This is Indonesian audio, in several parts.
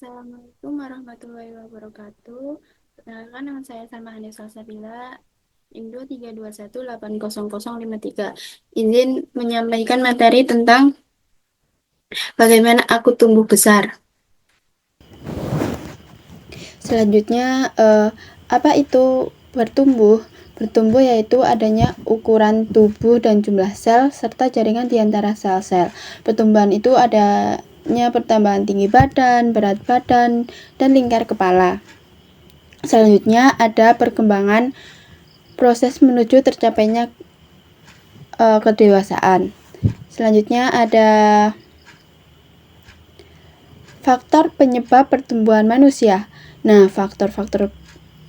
Assalamualaikum warahmatullahi wabarakatuh. Perkenalkan nama saya Salma Hanif Salsabila, Indo 321800053. Izin menyampaikan materi tentang bagaimana aku tumbuh besar. Selanjutnya, apa itu bertumbuh? Bertumbuh yaitu adanya ukuran tubuh dan jumlah sel serta jaringan di antara sel-sel. Pertumbuhan itu adanya pertambahan tinggi badan, berat badan, dan lingkar kepala. Selanjutnya ada perkembangan proses menuju tercapainya kedewasaan. Selanjutnya ada faktor penyebab pertumbuhan manusia. Nah, faktor-faktor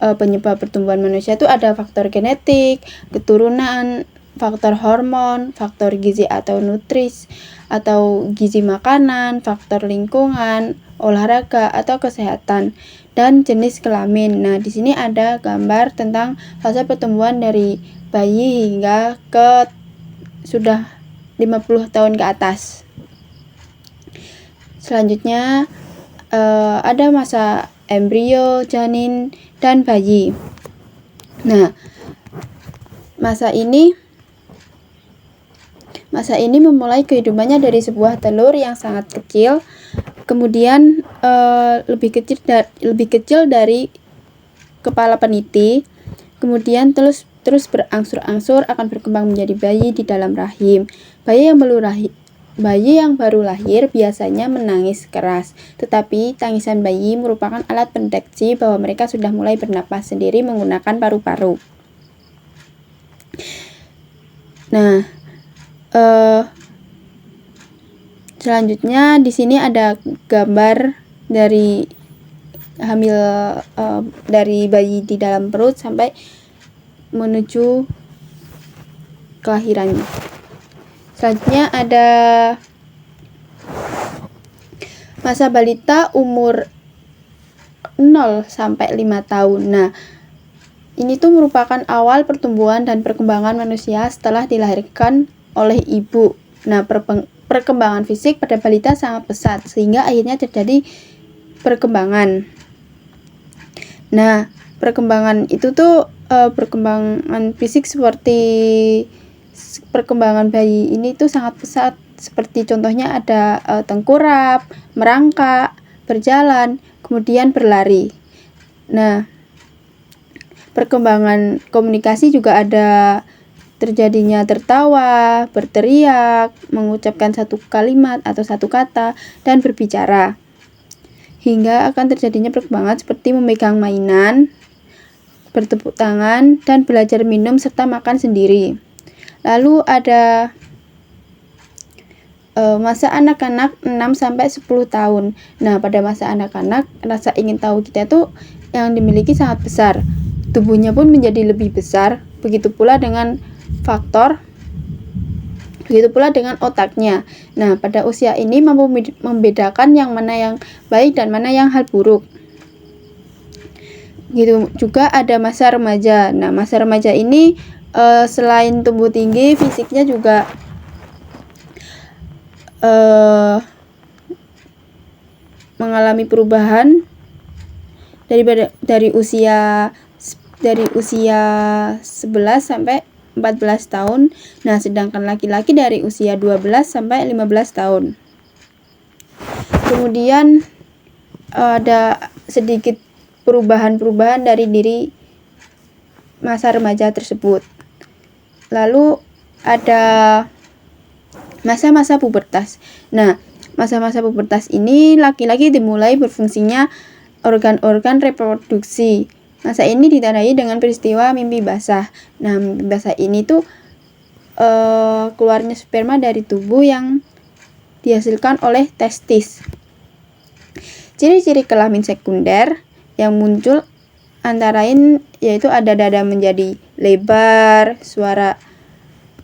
penyebab pertumbuhan manusia itu ada faktor genetik, keturunan, faktor hormon, faktor gizi atau nutris atau gizi makanan, faktor lingkungan, olahraga atau kesehatan, dan jenis kelamin. Nah, di sini ada gambar tentang fase pertumbuhan dari bayi hingga ke sudah 50 tahun ke atas. Selanjutnya ada masa embrio, janin, dan bayi. Nah, masa ini memulai kehidupannya dari sebuah telur yang sangat kecil, kemudian lebih kecil dari kepala peniti, kemudian terus berangsur-angsur akan berkembang menjadi bayi di dalam rahim. Bayi yang baru lahir biasanya menangis keras, tetapi tangisan bayi merupakan alat pendeteksi bahwa mereka sudah mulai bernapas sendiri menggunakan paru-paru. Nah, selanjutnya di sini ada gambar dari hamil dari bayi di dalam perut sampai menuju kelahirannya. Selanjutnya ada masa balita umur 0 sampai 5 tahun. Nah, ini tuh merupakan awal pertumbuhan dan perkembangan manusia setelah dilahirkan oleh ibu. Nah, perkembangan fisik pada balita sangat pesat sehingga akhirnya terjadi perkembangan. Nah, perkembangan itu tuh perkembangan fisik seperti perkembangan bayi ini tuh sangat pesat. Seperti contohnya ada tengkurap, merangkak, berjalan, kemudian berlari. Nah, perkembangan komunikasi juga ada terjadinya tertawa, berteriak, mengucapkan satu kalimat atau satu kata, dan berbicara. Hingga akan terjadinya perkembangan seperti memegang mainan, bertepuk tangan, dan belajar minum serta makan sendiri. Lalu ada masa anak-anak 6 sampai 10 tahun. Nah, pada masa anak-anak, rasa ingin tahu kita tuh yang dimiliki sangat besar. Tubuhnya pun menjadi lebih besar. Begitu pula dengan otaknya. Nah, pada usia ini mampu membedakan yang mana yang baik dan mana yang hal buruk. Gitu juga ada masa remaja. Nah, masa remaja ini selain tumbuh tinggi, fisiknya juga mengalami perubahan dari usia 11 sampai 14 tahun. Nah, sedangkan laki-laki dari usia 12 sampai 15 tahun. Kemudian ada sedikit perubahan-perubahan dari diri masa remaja tersebut. Lalu ada masa-masa pubertas. Nah, masa-masa pubertas ini laki-laki dimulai berfungsinya organ-organ reproduksi. Masa ini ditandai dengan peristiwa mimpi basah. Nah, mimpi basah ini tuh keluarnya sperma dari tubuh yang dihasilkan oleh testis. Ciri-ciri kelamin sekunder yang muncul antara lain yaitu ada dada menjadi lebar, suara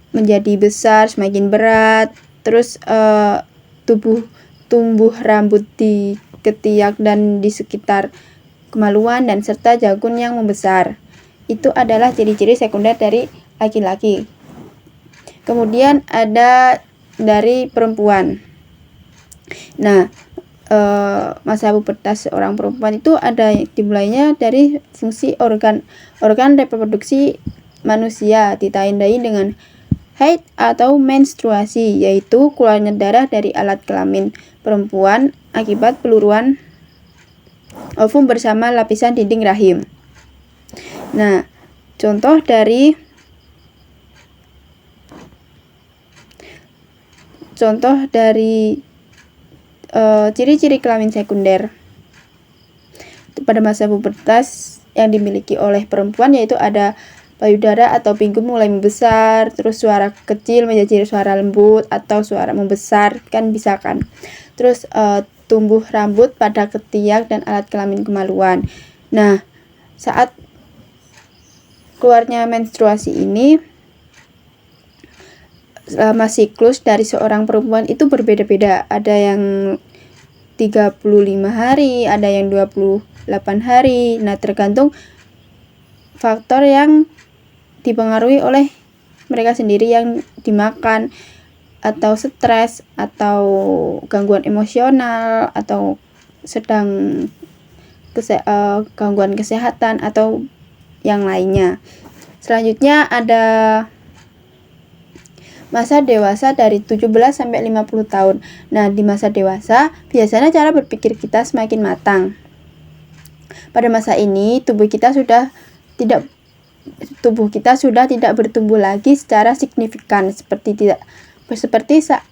menjadi besar, semakin berat, terus tumbuh rambut di ketiak dan di sekitar kemaluan, dan serta jagun yang membesar. Itu adalah ciri-ciri sekunder dari laki-laki. Kemudian ada dari perempuan. Nah, masa pubertas seorang perempuan itu ada dimulainya dari fungsi organ reproduksi manusia ditandai dengan haid atau menstruasi, yaitu keluarnya darah dari alat kelamin perempuan akibat peluruan ovum bersama lapisan dinding rahim. Nah, contoh dari ciri-ciri kelamin sekunder pada masa pubertas yang dimiliki oleh perempuan yaitu ada payudara atau pinggul mulai membesar, terus suara kecil menjadi suara lembut atau suara membesar, kan bisa kan. Terus tumbuh rambut pada ketiak dan alat kelamin kemaluan. Nah, saat keluarnya menstruasi ini, selama siklus dari seorang perempuan itu berbeda-beda. Ada yang 35 hari, ada yang 28 hari. Nah, tergantung faktor yang dipengaruhi oleh mereka sendiri yang dimakan, atau stres, atau gangguan emosional, atau sedang gangguan kesehatan, atau yang lainnya. Selanjutnya ada masa dewasa dari 17 sampai 50 tahun. Nah, di masa dewasa biasanya cara berpikir kita semakin matang. Pada masa ini tubuh kita sudah tidak bertumbuh lagi secara signifikan seperti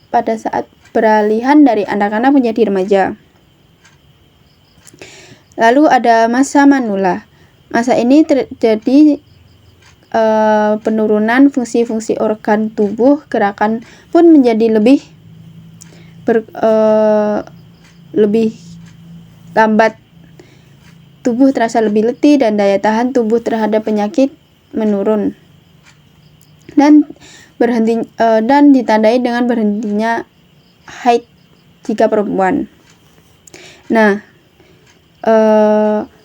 pada saat peralihan dari anak-anak menjadi remaja. Lalu ada masa manula. Masa ini terjadi penurunan fungsi-fungsi organ tubuh, gerakan pun menjadi lebih lambat, tubuh terasa lebih letih dan daya tahan tubuh terhadap penyakit menurun dan ditandai dengan berhentinya haid jika perempuan. Nah,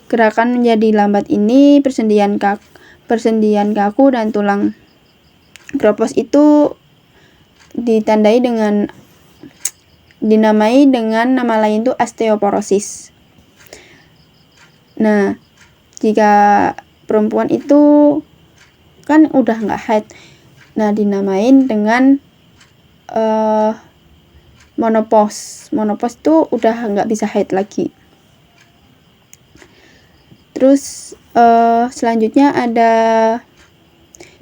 gerakan menjadi lambat ini, persendian kaku dan tulang gropos itu dinamai dengan nama lain itu osteoporosis. Nah, jika perempuan itu kan udah nggak haid, nah dinamain dengan menopause. Menopause itu udah nggak bisa haid lagi. Terus selanjutnya ada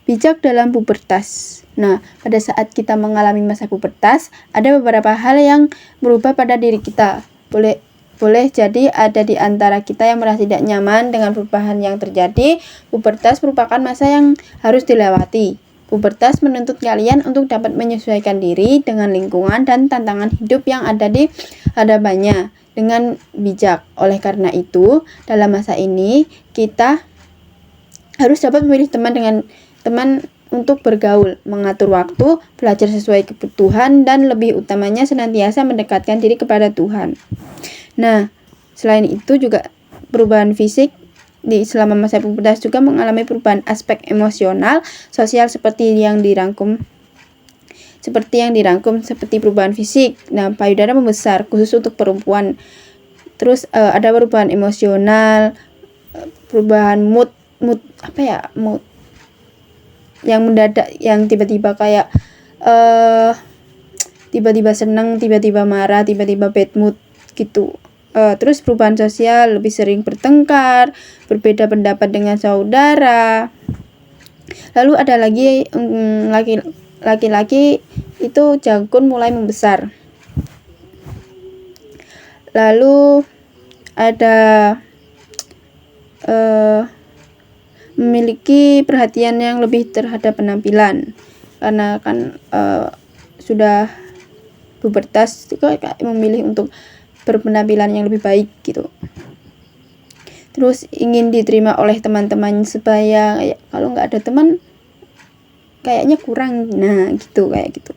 bijak dalam pubertas. Nah, pada saat kita mengalami masa pubertas, ada beberapa hal yang berubah pada diri kita. Boleh jadi ada di antara kita yang merasa tidak nyaman dengan perubahan yang terjadi. Pubertas merupakan masa yang harus dilewati. Pubertas menuntut kalian untuk dapat menyesuaikan diri dengan lingkungan dan tantangan hidup yang ada di hadapannya dengan bijak. Oleh karena itu, dalam masa ini kita harus dapat memilih teman untuk bergaul, mengatur waktu, belajar sesuai kebutuhan, dan lebih utamanya senantiasa mendekatkan diri kepada Tuhan. Nah, selain itu juga perubahan fisik selama masa pubertas juga mengalami perubahan aspek emosional, sosial seperti yang dirangkum seperti perubahan fisik. Nah, payudara membesar khusus untuk perempuan. Terus ada perubahan emosional, perubahan mood yang mendadak, yang tiba-tiba kayak tiba-tiba senang, tiba-tiba marah, tiba-tiba bad mood gitu. Terus perubahan sosial, lebih sering bertengkar, berbeda pendapat dengan saudara. Lalu ada lagi laki-laki itu jangkung mulai membesar. Lalu ada memiliki perhatian yang lebih terhadap penampilan, karena kan sudah pubertas juga kayak memilih untuk berpenampilan yang lebih baik gitu. Terus ingin diterima oleh teman-teman supaya kalau nggak ada teman kayaknya kurang, nah gitu, kayak gitu.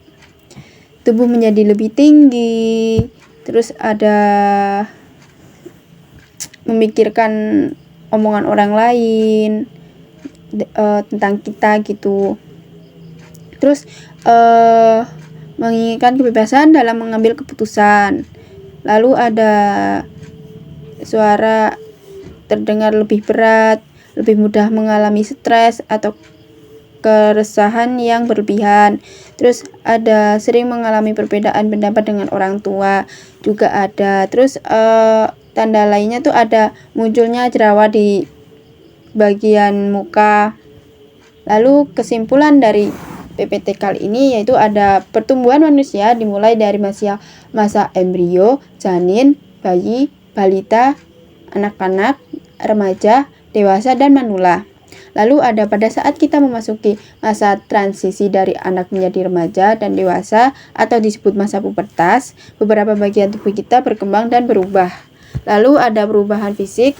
Tubuh menjadi lebih tinggi, terus ada memikirkan omongan orang lain tentang kita gitu. Terus menginginkan kebebasan dalam mengambil keputusan. Lalu ada suara terdengar lebih berat, lebih mudah mengalami stres atau keresahan yang berlebihan. Terus ada sering mengalami perbedaan pendapat dengan orang tua juga ada. Terus tanda lainnya tuh ada munculnya jerawat di bagian muka. Lalu kesimpulan dari PPT kali ini yaitu ada pertumbuhan manusia dimulai dari masa embrio, janin, bayi, balita, anak-anak, remaja, dewasa, dan manula. Lalu ada pada saat kita memasuki masa transisi dari anak menjadi remaja dan dewasa atau disebut masa pubertas, beberapa bagian tubuh kita berkembang dan berubah. Lalu ada perubahan fisik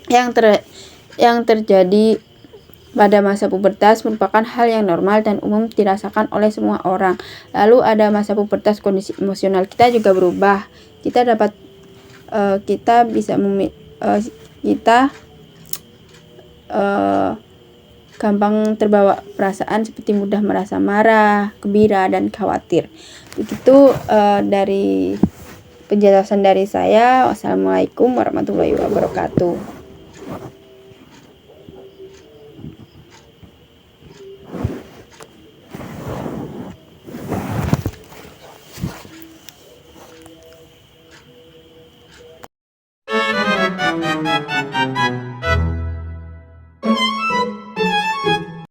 yang terjadi pada masa pubertas merupakan hal yang normal dan umum dirasakan oleh semua orang. Lalu ada masa pubertas, kondisi emosional kita juga berubah. Kita gampang terbawa perasaan seperti mudah merasa marah, gembira, dan khawatir. Begitu dari penjelasan dari saya. Wassalamualaikum warahmatullahi wabarakatuh.